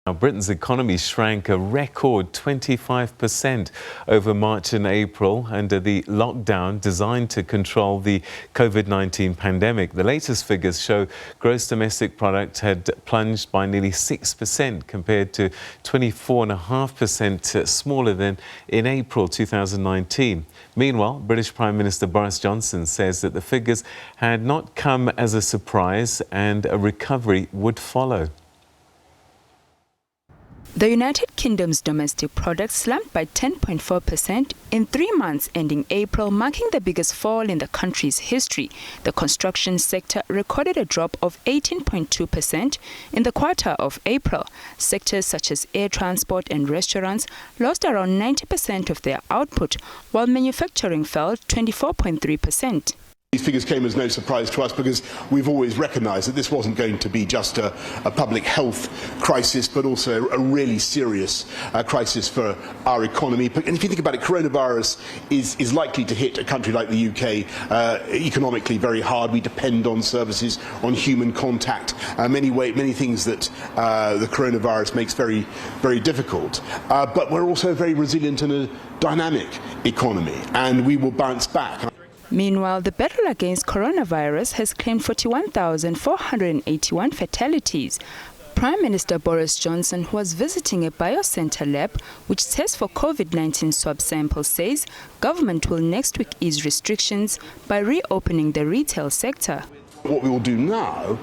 Now, Britain's economy shrank a record 25% over March and April under the lockdown designed to control the COVID-19 pandemic. The latest figures show gross domestic product had plunged by nearly 6% compared to 24.5% smaller than in April 2019. Meanwhile, British Prime Minister Boris Johnson says that the figures had not come as a surprise and a recovery would follow. The United Kingdom's domestic product slumped by 10.4% in 3 months ending April, marking the biggest fall in the country's history. The construction sector recorded a drop of 18.2% in the quarter of April. Sectors such as air transport and restaurants lost around 90% of their output, while manufacturing fell 24.3%. These figures came as no surprise to us because we've always recognised that this wasn't going to be just a public health crisis, but also a really serious crisis for our economy. And if you think about it, coronavirus is likely to hit a country like the UK economically very hard. We depend on services, on human contact, many things that the coronavirus makes very, very difficult. But we're also very resilient and a dynamic economy, and we will bounce back. Meanwhile, the battle against coronavirus has claimed 41,481 fatalities. Prime Minister Boris Johnson, who was visiting a biocenter lab which tests for COVID-19 swab samples, says government will next week ease restrictions by reopening the retail sector. What we will do now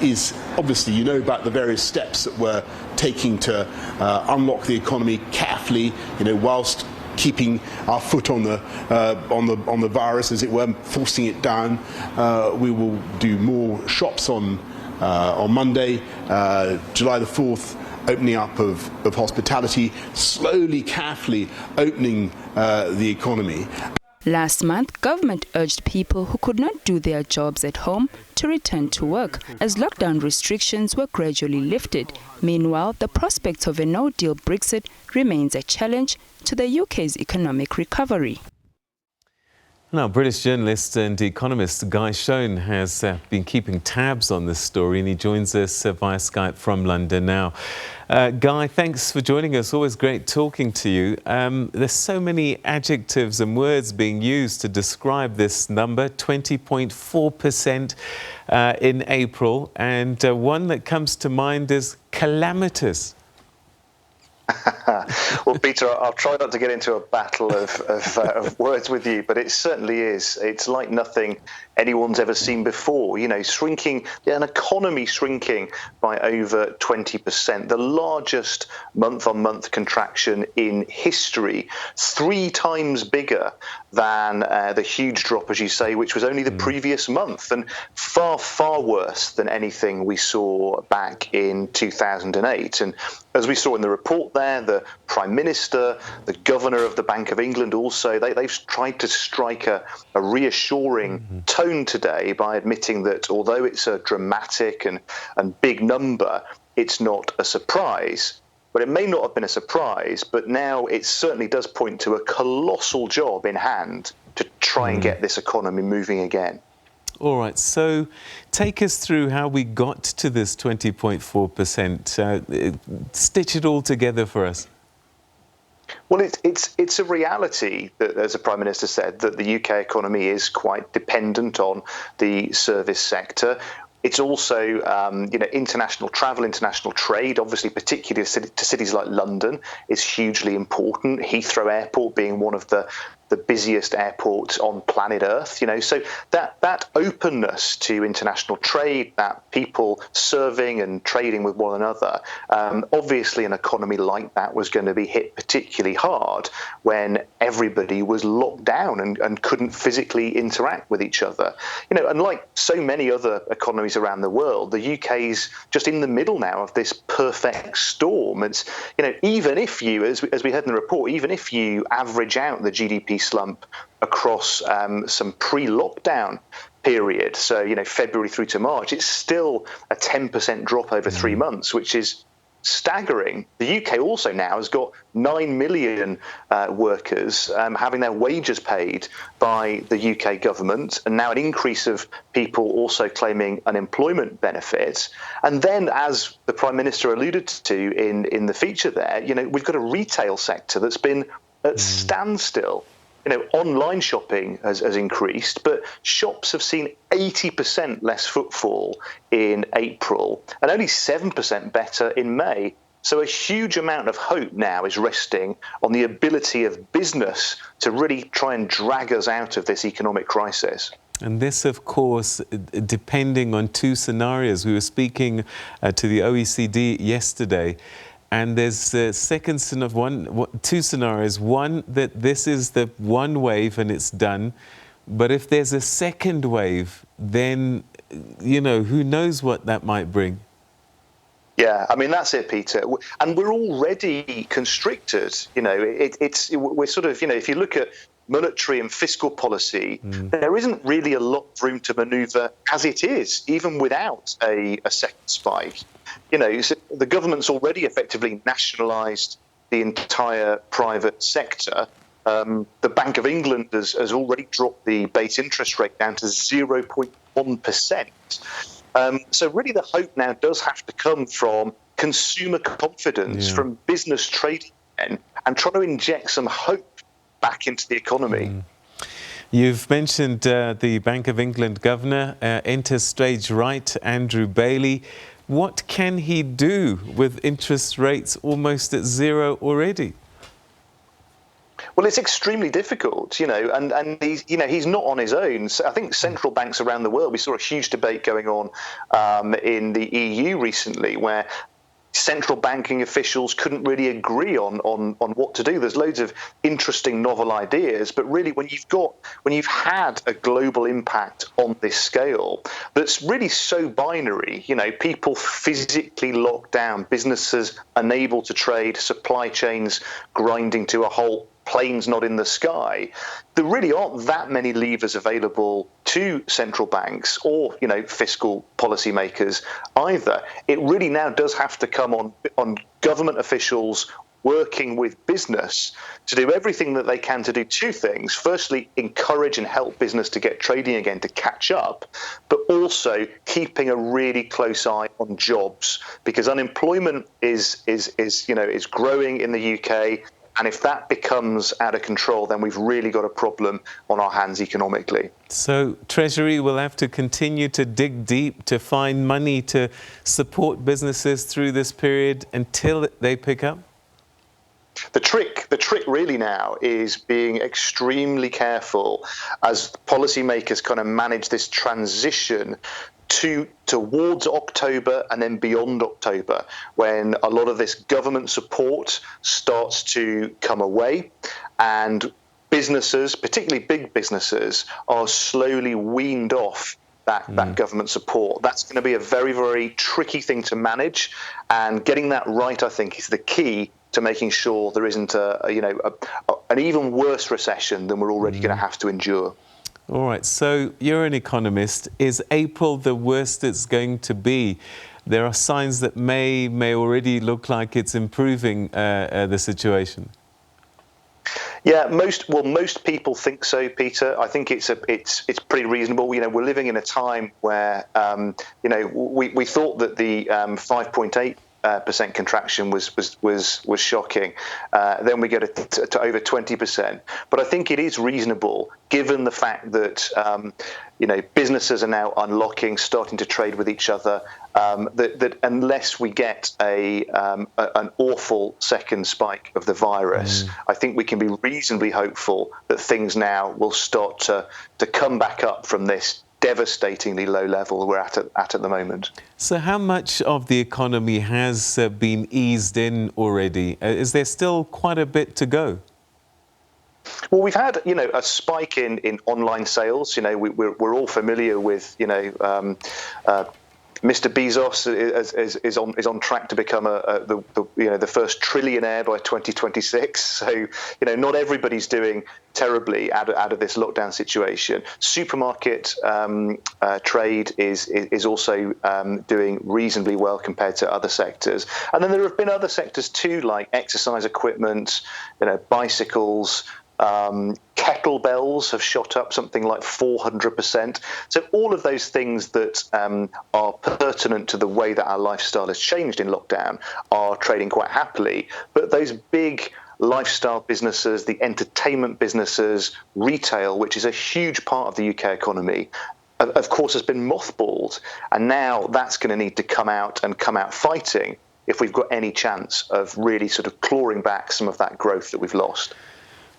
is, obviously, you know about the various steps that we're taking to unlock the economy carefully, whilst keeping our foot on the virus, as it were, forcing it down. We will do more shops on Monday, July the 4th, opening up of hospitality, slowly, carefully opening the economy. Last month, government urged people who could not do their jobs at home to return to work as lockdown restrictions were gradually lifted. Meanwhile, the prospect of a no-deal Brexit remains a challenge to the UK's economic recovery. Now, British journalist and economist Guy Shone has been keeping tabs on this story, and he joins us via Skype from London now. Guy, thanks for joining us. Always great talking to you. There's so many adjectives and words being used to describe this number, 20.4% in April, and one that comes to mind is calamitous. Well, Peter, I'll try not to get into a battle of words with you, but it certainly is. It's like nothing anyone's ever seen before. Shrinking, an economy shrinking by over 20%, the largest month-on-month contraction in history, 3 times bigger than the huge drop, as you say, which was only the previous month, and far, far worse than anything we saw back in 2008. And as we saw in the report there, the Prime Minister, the Governor of the Bank of England also, they've tried to strike a reassuring tone today by admitting that although it's a dramatic and big number, it's not a surprise. But it may not have been a surprise, but now it certainly does point to a colossal job in hand to try and get this economy moving again. All right, so take us through how we got to this 20.4%. Stitch it all together for us. Well, it's a reality that, as the Prime Minister said, that the UK economy is quite dependent on the service sector. It's also, international travel, international trade, obviously, particularly to cities like London, is hugely important. Heathrow Airport being one of the busiest airports on planet Earth, so that openness to international trade, that people serving and trading with one another, obviously an economy like that was going to be hit particularly hard when everybody was locked down and couldn't physically interact with each other. And like so many other economies around the world, the UK's just in the middle now of this perfect storm. It's, even if you, as we heard in the report, even if you average out the GDP slump across some pre-lockdown period, so February through to March, it's still a 10% drop over 3 months, which is staggering. The UK also now has got 9 million workers having their wages paid by the UK government, and now an increase of people also claiming unemployment benefits. And then, as the Prime Minister alluded to in the feature there, we've got a retail sector that's been at standstill. Online shopping has increased, but shops have seen 80% less footfall in April and only 7% better in May. So a huge amount of hope now is resting on the ability of business to really try and drag us out of this economic crisis. And this, of course, depending on two scenarios. We were speaking to the OECD yesterday, and there's two scenarios. One, that this is the one wave and it's done. But if there's a second wave, then, who knows what that might bring. Yeah, I mean, that's it, Peter. And we're already constricted. We're sort of, if you look at monetary and fiscal policy, there isn't really a lot of room to manoeuvre as it is, even without a second spike. The government's already effectively nationalised the entire private sector. The Bank of England has already dropped the base interest rate down to 0.1%. So really the hope now does have to come from consumer confidence, from business trading, and trying to inject some hope back into the economy. You've mentioned the Bank of England governor, enters stage right, Andrew Bailey. What can he do with interest rates almost at zero already? Well, it's extremely difficult, and he's not on his own. So I think central banks around the world, we saw a huge debate going on in the EU recently, where central banking officials couldn't really agree on what to do. There's loads of interesting novel ideas, but really when you've had a global impact on this scale that's really so binary, people physically locked down, businesses unable to trade, supply chains grinding to a halt, planes not in the sky, there really aren't that many levers available to central banks or, fiscal policymakers either. It really now does have to come on government officials working with business to do everything that they can to do two things. Firstly, encourage and help business to get trading again, to catch up, but also keeping a really close eye on jobs, because unemployment is growing in the UK. And if that becomes out of control, then we've really got a problem on our hands economically. So Treasury will have to continue to dig deep to find money to support businesses through this period until they pick up? The trick really now is being extremely careful as policymakers kind of manage this transition towards October and then beyond October, when a lot of this government support starts to come away and businesses, particularly big businesses, are slowly weaned off that government support. That's going to be a very, very tricky thing to manage, and getting that right, I think, is the key to making sure there isn't an even worse recession than we're already going to have to endure. All right, so you're an economist. Is April the worst it's going to be? There are signs that May already look like it's improving the situation. Yeah, most people think so, Peter. I think it's pretty reasonable. We're living in a time where we thought that the 5.8% contraction was shocking. Then we get to over 20%. But I think it is reasonable, given the fact that businesses are now unlocking, starting to trade with each other. That unless we get an awful second spike of the virus, I think we can be reasonably hopeful that things now will start to come back up from this devastatingly low level we're at the moment. So how much of the economy has been eased in already? Is there still quite a bit to go? Well, we've had, a spike in online sales. We're all familiar with, Mr. Bezos is on track to become the first trillionaire by 2026. So not everybody's doing terribly out of this lockdown situation. Supermarket trade is also doing reasonably well compared to other sectors. And then there have been other sectors too, like exercise equipment, bicycles. Kettlebells have shot up something like 400%. So all of those things that are pertinent to the way that our lifestyle has changed in lockdown are trading quite happily. But those big lifestyle businesses, the entertainment businesses, retail, which is a huge part of the UK economy, of course, has been mothballed. And now that's going to need to come out fighting if we've got any chance of really sort of clawing back some of that growth that we've lost.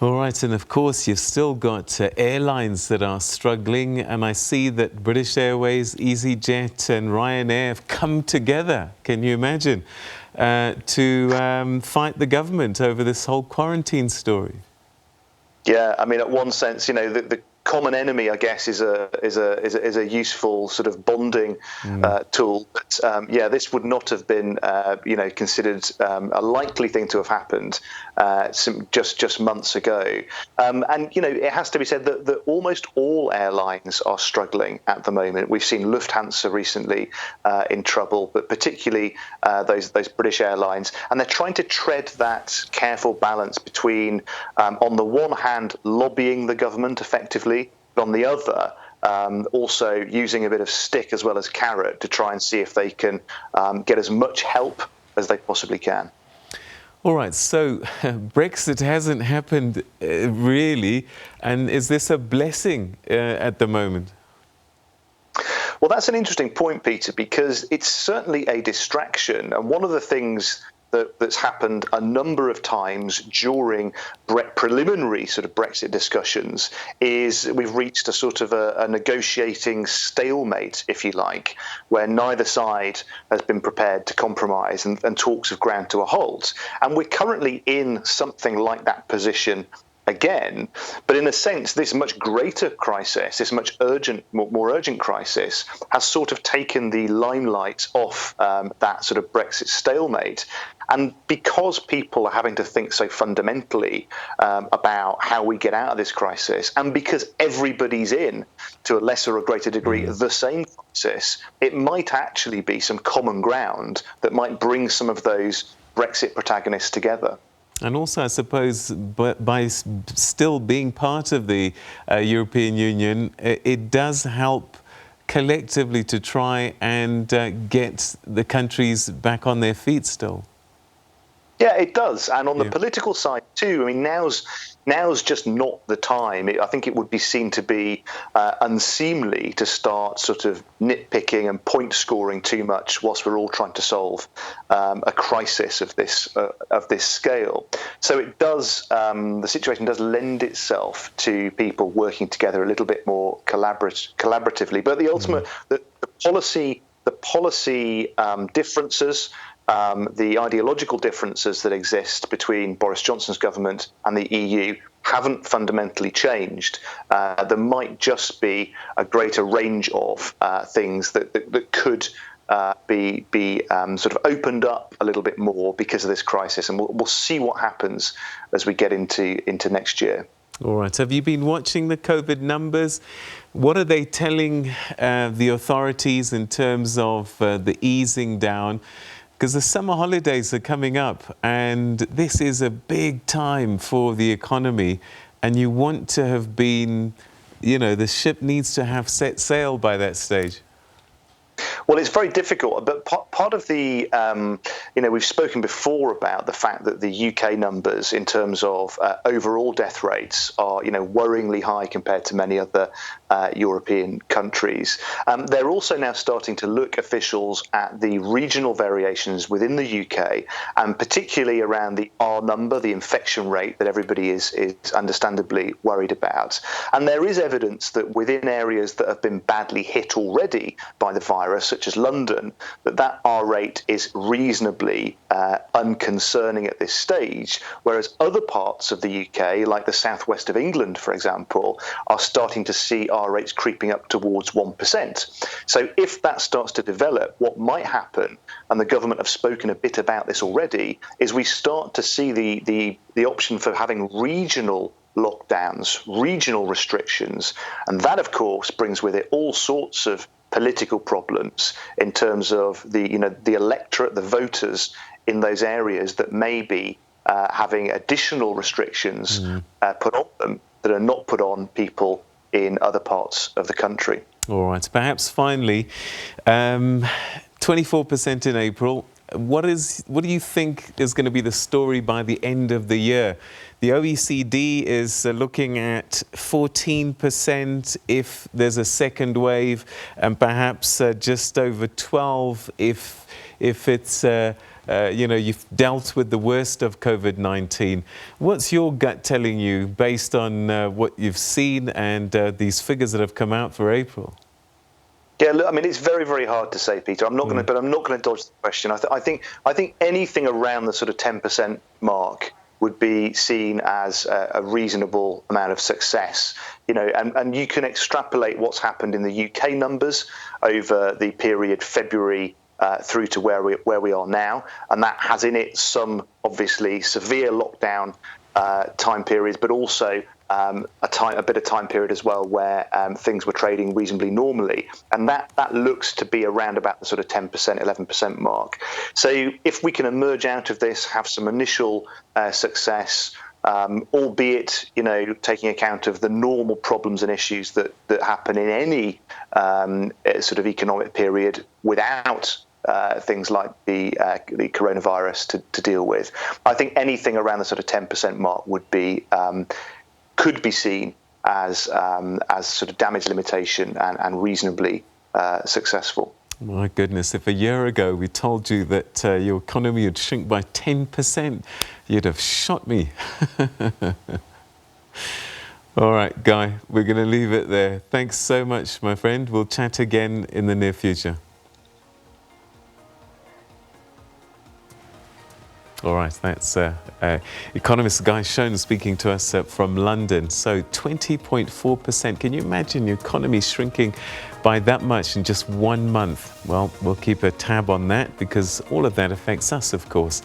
All right, and of course you've still got airlines that are struggling, and I see that British Airways, EasyJet and Ryanair have come together, can you imagine, to fight the government over this whole quarantine story. Yeah, I mean, at one sense, the common enemy, I guess, is a useful sort of bonding tool. But this would not have been considered a likely thing to have happened just months ago. And it has to be said that almost all airlines are struggling at the moment. We've seen Lufthansa recently in trouble, but particularly those British airlines, and they're trying to tread that careful balance between, on the one hand, lobbying the government effectively, but on the other, also using a bit of stick as well as carrot to try and see if they can get as much help as they possibly can. All right, so Brexit hasn't happened really, and is this a blessing at the moment? Well, that's an interesting point, Peter, because it's certainly a distraction. And one of the things that's happened a number of times during preliminary sort of Brexit discussions is we've reached a sort of a negotiating stalemate, if you like, where neither side has been prepared to compromise and talks have ground to a halt. And we're currently in something like that position again, but in a sense, this much greater crisis, this much more urgent crisis, has sort of taken the limelight off that sort of Brexit stalemate. And because people are having to think so fundamentally about how we get out of this crisis, and because everybody's in, to a lesser or greater degree, the same crisis, it might actually be some common ground that might bring some of those Brexit protagonists together. And also, I suppose, by still being part of the European Union, it does help collectively to try and get the countries back on their feet still. Yeah, it does. And on the political side too, I mean, now's just not the time. I think it would be seen to be unseemly to start sort of nitpicking and point scoring too much whilst we're all trying to solve a crisis of this scale. So it does. The situation does lend itself to people working together a little bit more collaboratively. But the ultimate, the policy differences. The ideological differences that exist between Boris Johnson's government and the EU haven't fundamentally changed. There might just be a greater range of things that could be sort of opened up a little bit more because of this crisis, and we'll see what happens as we get into next year. All right. Have you been watching the COVID numbers? What are they telling the authorities in terms of the easing down? Because the summer holidays are coming up, and this is a big time for the economy, and you want to have been, the ship needs to have set sail by that stage. Well, it's very difficult, but part of the, we've spoken before about the fact that the UK numbers in terms of overall death rates are, worryingly high compared to many other European countries. They're also now starting to look, officials, at the regional variations within the UK, and particularly around the R number, the infection rate that everybody is understandably worried about. And there is evidence that within areas that have been badly hit already by the virus, such as London, that R rate is reasonably unconcerning at this stage, whereas other parts of the UK, like the southwest of England, for example, are starting to see R rates creeping up towards 1%. So if that starts to develop, what might happen, and the government have spoken a bit about this already, is we start to see the option for having regional lockdowns, regional restrictions, and that of course brings with it all sorts of political problems in terms of the electorate, the voters in those areas that may be having additional restrictions put on them that are not put on people in other parts of the country. All right, perhaps finally, 24% in April. What do you think is going to be the story by the end of the year? The OECD is looking at 14% if there's a second wave, and perhaps just over 12 if it's you've dealt with the worst of COVID-19. What's your gut telling you based on what you've seen and these figures that have come out for April? Yeah, look, I mean, it's very, very hard to say, Peter. I'm not going to dodge the question. I think anything around the sort of 10% mark would be seen as a reasonable amount of success. And you can extrapolate what's happened in the UK numbers over the period February through to where we are now, and that has in it some obviously severe lockdown time periods, but also a bit of time period as well where things were trading reasonably normally, and that looks to be around about the sort of 10%, 11% mark. So if we can emerge out of this, have some initial success, albeit taking account of the normal problems and issues that happen in any sort of economic period without things like the coronavirus to deal with, I think anything around the sort of 10% mark would be could be seen as sort of damage limitation and reasonably successful. My goodness, if a year ago we told you that your economy would shrink by 10%, you'd have shot me. All right, Guy, we're going to leave it there. Thanks so much, my friend. We'll chat again in the near future. All right, that's Economist Guy Shone speaking to us from London. So 20.4%. Can you imagine your economy shrinking by that much in just 1 month? Well, we'll keep a tab on that because all of that affects us, of course.